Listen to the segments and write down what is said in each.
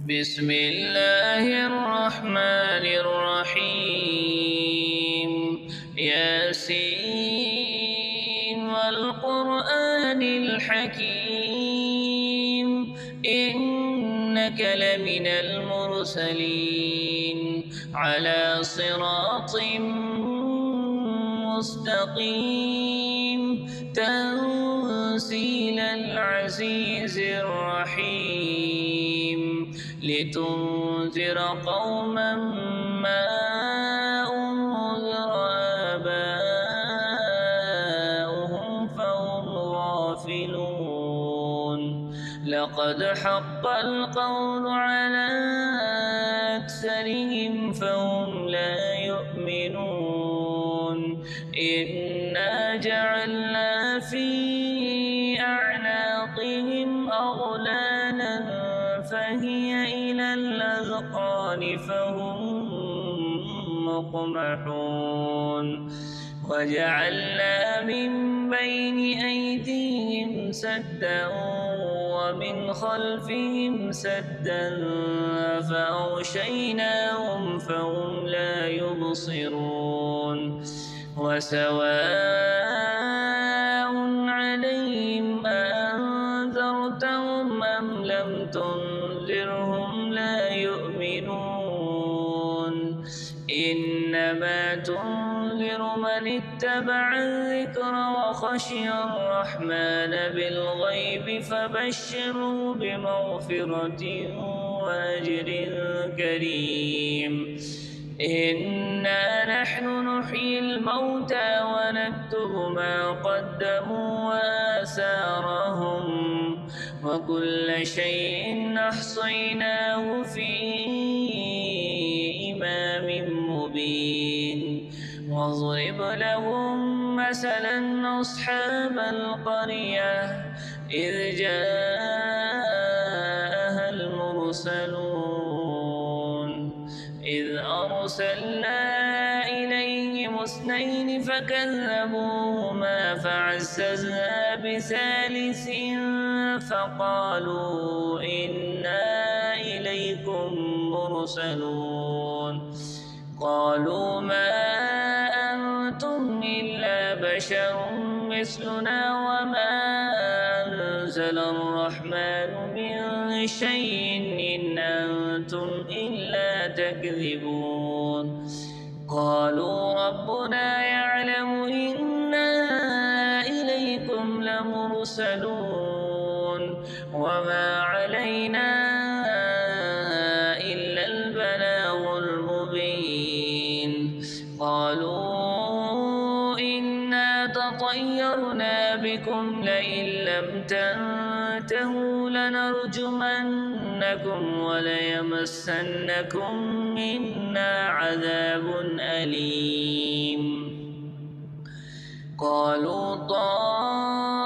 بسم الله الرحمن الرحيم ياسين والقرآن الحكيم إنك لمن المرسلين على صراط مستقيم تنزيل العزيز الرحيم لتنذر قوما ما أنذر آباؤهم فهم غافلون لقد حق القول على أكثرهم فهم لا يؤمنون إنا جعلنا في أعناقهم أغلالا فهي إلى الأذقان فهم مقمحون وجعلنا من بين أيديهم سدا ومن خلفهم سدا فأغشيناهم فهم لا يبصرون وسواء عليهم أأنذرتهم أم لم تنذرهم لا يؤمنون إنما تنذر من اتبع الذكر وخشي الرحمن بالغيب فبشره بمغفرة وأجر كريم إنا نحن نحيي الموتى ونكتب ما قدموا وآثارهم وكل شيء أحصيناه في إمام مبين واضرب لهم مثلا أصحاب القرية إذ جاءها المرسلون إذ أرسلنا إليهم اثنين فكذبوهما فعززنا بثالث فقالوا إنا إليكم مرسلون قالوا ما أنتم إلا بشر مثلنا وما أنزل الرحمن من شيء إن أنتم إلا تكذبون قالوا ربنا يعلم إنا إليكم لمرسلون وما علينا إلا البلاغ المبين قالوا إنا تطيرنا بكم لئن لم تنتهوا لنرجمنكم وليمسنكم منا عذاب أليم قالوا طائركم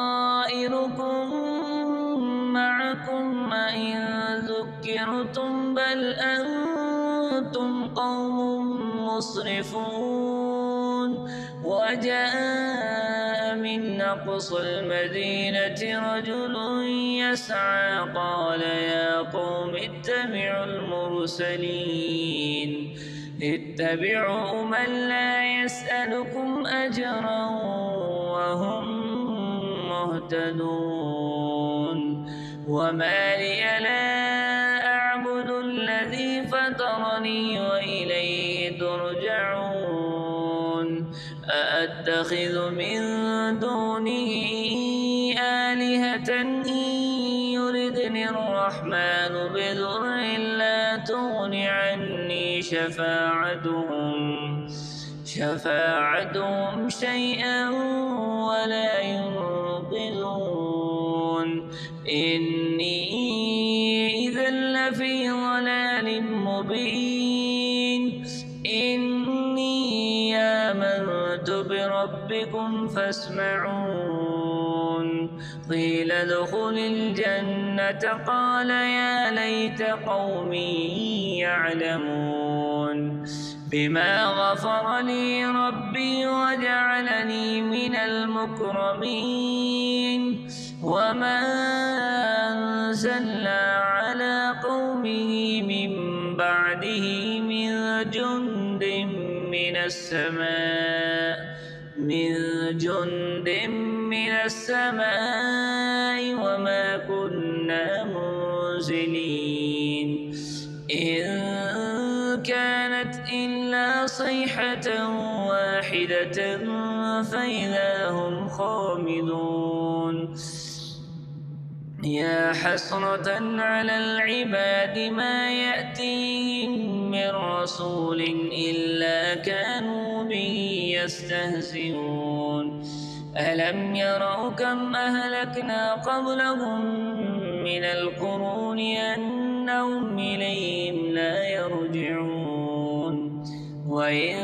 معكم أئن ذكرتم بل أنتم قوم مسرفون وجاء من أقصى المدينة رجل يسعى قال يا قوم اتبعوا المرسلين اتبعوا من لا يسألكم أجرا وهم مهتدون وما لي لا أعبد الذي فطرني وإليه ترجعون أأتخذ من دونه آلهة إن يردني الرحمن بضر لا تغن عني شفاعتهم شيئا ولا ينقذون إني إذا لفي ضلال مبين إني آمنت بربكم فاسمعون قيل ادخل الجنة قال يا ليت قومي يعلمون بما غفر لي ربي وجعلني من المكرمين وما أنزلنا على قومه من بعده من جند من السماء وما كنا منزلين إن كانت إلا صيحة واحدة فإذا هم خامدون يا حسرة على العباد ما يأتيهم من رسول إلا كانوا به يستهزئون ألم يروا كم أهلكنا قبلهم من القرون أنهم إليهم لا يرجعون وإن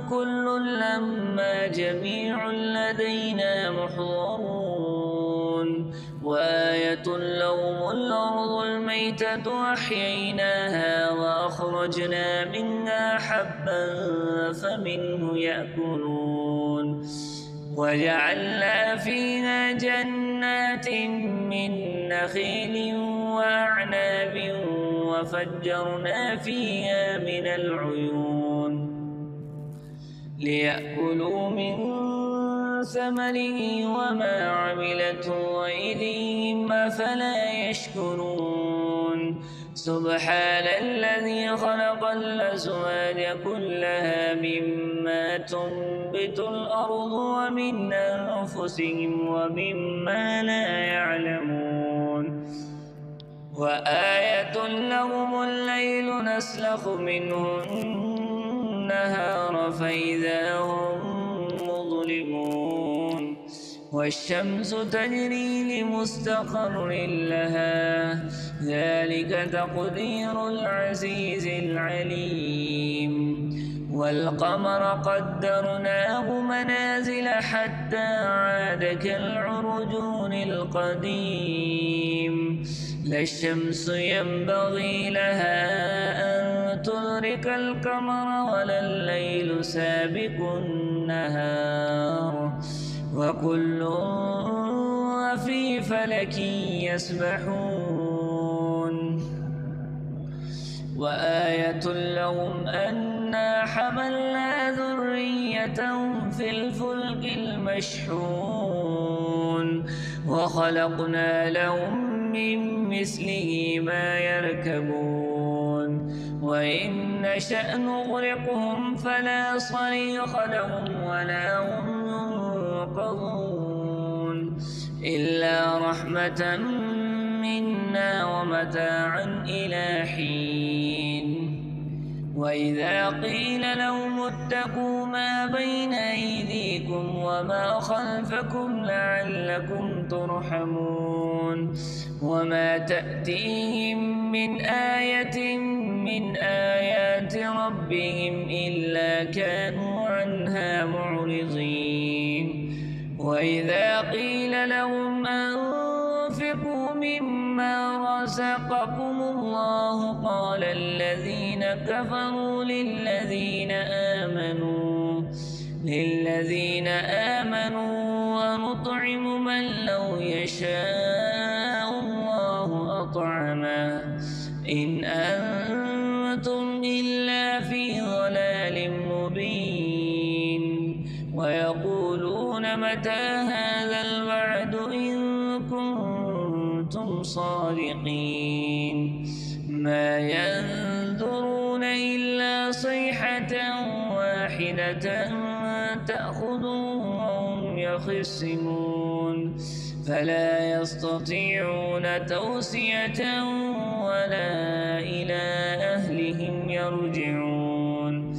كل لما جميع لدينا محضرون وآية لهم الأرض الميتة أحييناها وأخرجنا منها حبا فمنه يأكلون وجعلنا فيها جنات من نخيل وأعناب وفجرنا فيها من العيون ليأكلوا من ثمره وما عملته أيديهم أفلا يشكرون سبحان الذي خلق الأزواج كلها مما تنبت الأرض ومن أنفسهم ومما لا يعلمون وآية لهم الليل نسلخ منه النهار فإذا هم مظلمون والشمس تجري لمستقر لها ذلك تقدير العزيز العليم والقمر قدرناه منازل حتى عاد كالعرجون القديم لا الشمس ينبغي لها أن تدرك القمر ولا الليل سابق النهار وكل في فلك يسبحون وآية لهم أنا حملنا ذريتهم في الفلك المشحون وخلقنا لهم من مثله ما يركبون وإن نشأ نغرقهم فلا صريخ لهم ولا هم ينقذون إلا رحمة منا ومتاعا إلى حين وإذا قيل لهم اتقوا ما بين أيديكم وما خلفكم لعلكم ترحمون وما تأتيهم من آية من آيات ربهم إلا كانوا عنها معرضين وإذا قيل لهم أنفقوا مما رزقكم الله قال الذين كفروا للذين آمنوا ونطعم من لو يشاء الله أطعمه إن أنتم إلا في ضلال مبين ويقولون متى هذا الوعد إن كنتم صادقين ما ينظرون إلا صيحة واحدة تأخذهم وهم يخصمون فلا يستطيعون توصية ولا إلى أهلهم يرجعون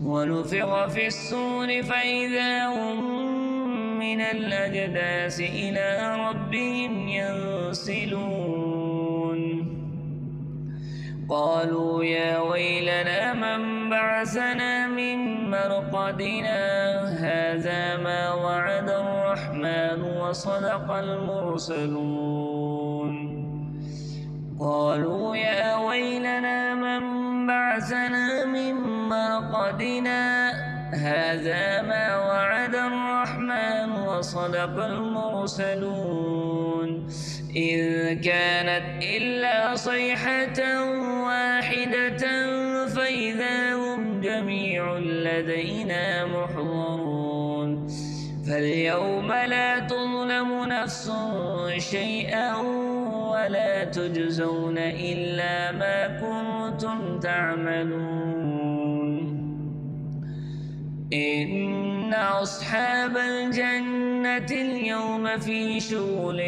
ونفخ في الصور فإذا هم من الأجداث إلى ربهم ينسلون قالوا يا ويلنا من بعثنا من مرقدنا هذا ما وعد الرحمن وصدق المرسلون قالوا يا ويلنا من بعثنا من مرقدنا هذا ما وعد الرحمن وصدق المرسلون إن كانت إلا صيحة واحدة فإذا هم جميع لدينا محضرون فاليوم لا تظلم نفس شيئا ولا تجزون إلا ما كنتم تعملون إن أصحاب الجنة اليوم في شغل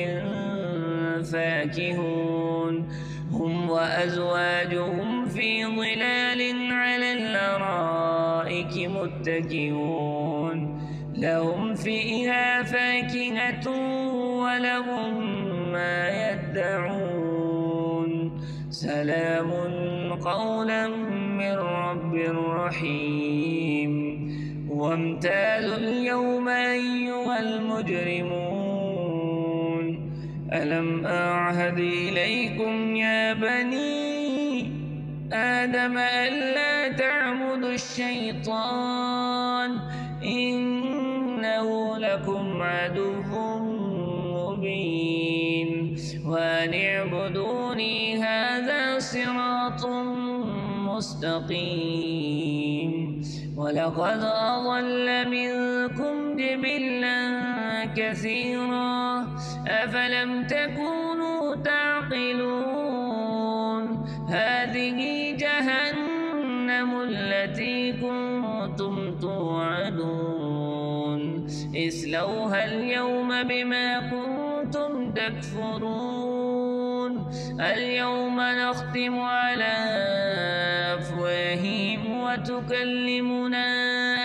فاكهون هم وأزواجهم في ظلال على الأرائك متكئون لهم فيها فاكهة ولهم ما يدعون سلام قولا من رب رحيم وامتازوا اليوم أيها المجرمون ألم أعهد إليكم يا بني آدم ألا تعبدوا الشيطان إنه لكم عدو مبين وأن اعبدوني هذا صراط مستقيم ولقد أضل منكم جبلا كثيرا أفلم تكونوا تعقلون هذه جهنم التي كنتم توعدون اصلوها اليوم بما كنتم تكفرون اليوم نختم على أفواههم وتكلمنا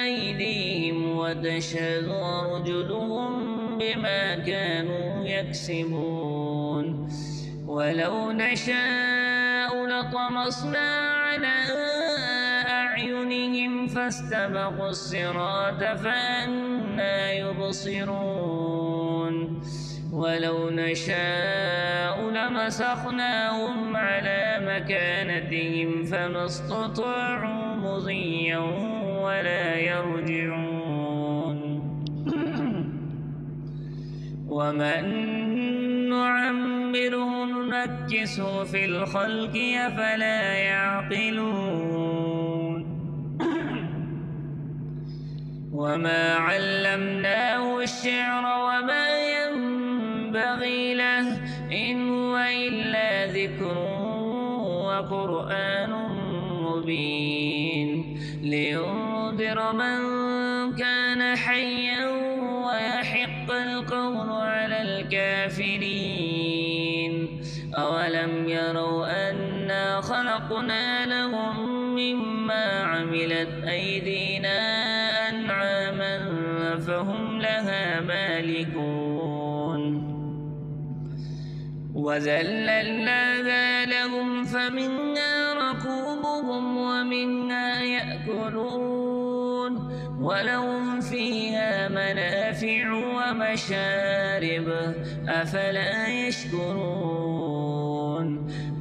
أيديهم وتشهد أرجلهم بما كانوا يكسبون ولو نشاء لطمسنا على أعينهم فاستبقوا الصراط فأنى يبصرون ولو نشاء لمسخناهم على مكانتهم فما استطاعوا مضيا ولا يرجعون ومن نعمره ننكسه في الخلق أفلا يعقلون وما علمناه الشعر وما ينبغي له إن هو إلا ذكر وقرآن مبين لينذر من كان حيا ويحق القول على الكافرين أولم يروا أنا خلقنا لهم مما عملت أيدينا أنعاما فهم لها مالكون وذللناها لهم فمنها ركوبهم ومنها يأكلون ولهم فيها منافع ومشارب أفلا يشكرون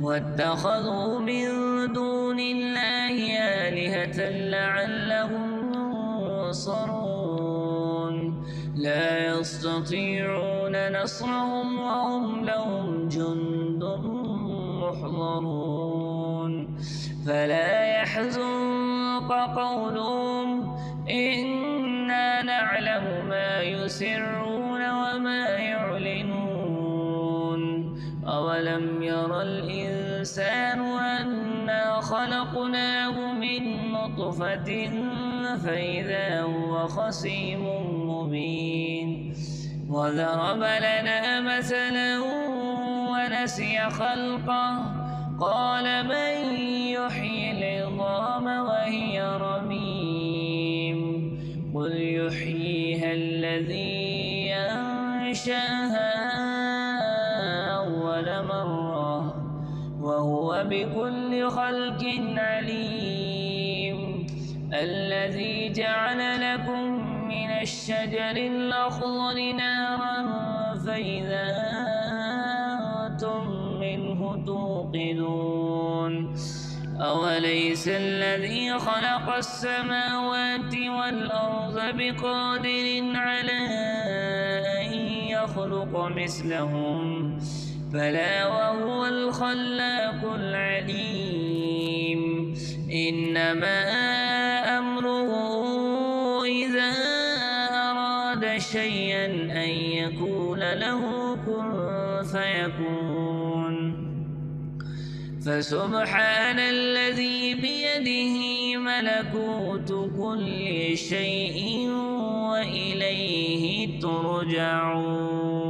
واتخذوا من دون الله آلهة لعلهم ينصرون لا يستطيعون نصرهم وهم لهم جند محضرون فلا يحزنك قولهم إنا نعلم ما يسرون وما يعلنون أولم ير الإنسان أنا خلقناه من نطفة فإذا هو خصيم مبين وضرب لنا مثلا ونسي خلقه قال من يحيي العظام وهي رميم قل يحييها الذي أنشأها أول مرة وهو بكل خلق عليم الذي جعل لكم من الشجر الأخضر نارا فإذا أنتم منه توقدون أوليس الذي خلق السماوات والأرض بقادر على أن يخلق مثلهم بلى وهو الخلاق العليم إنما أمره إذا أراد شيئا أن يقول له كن فيكون فسبحان الذي بيده ملكوت كل شيء وإليه ترجعون.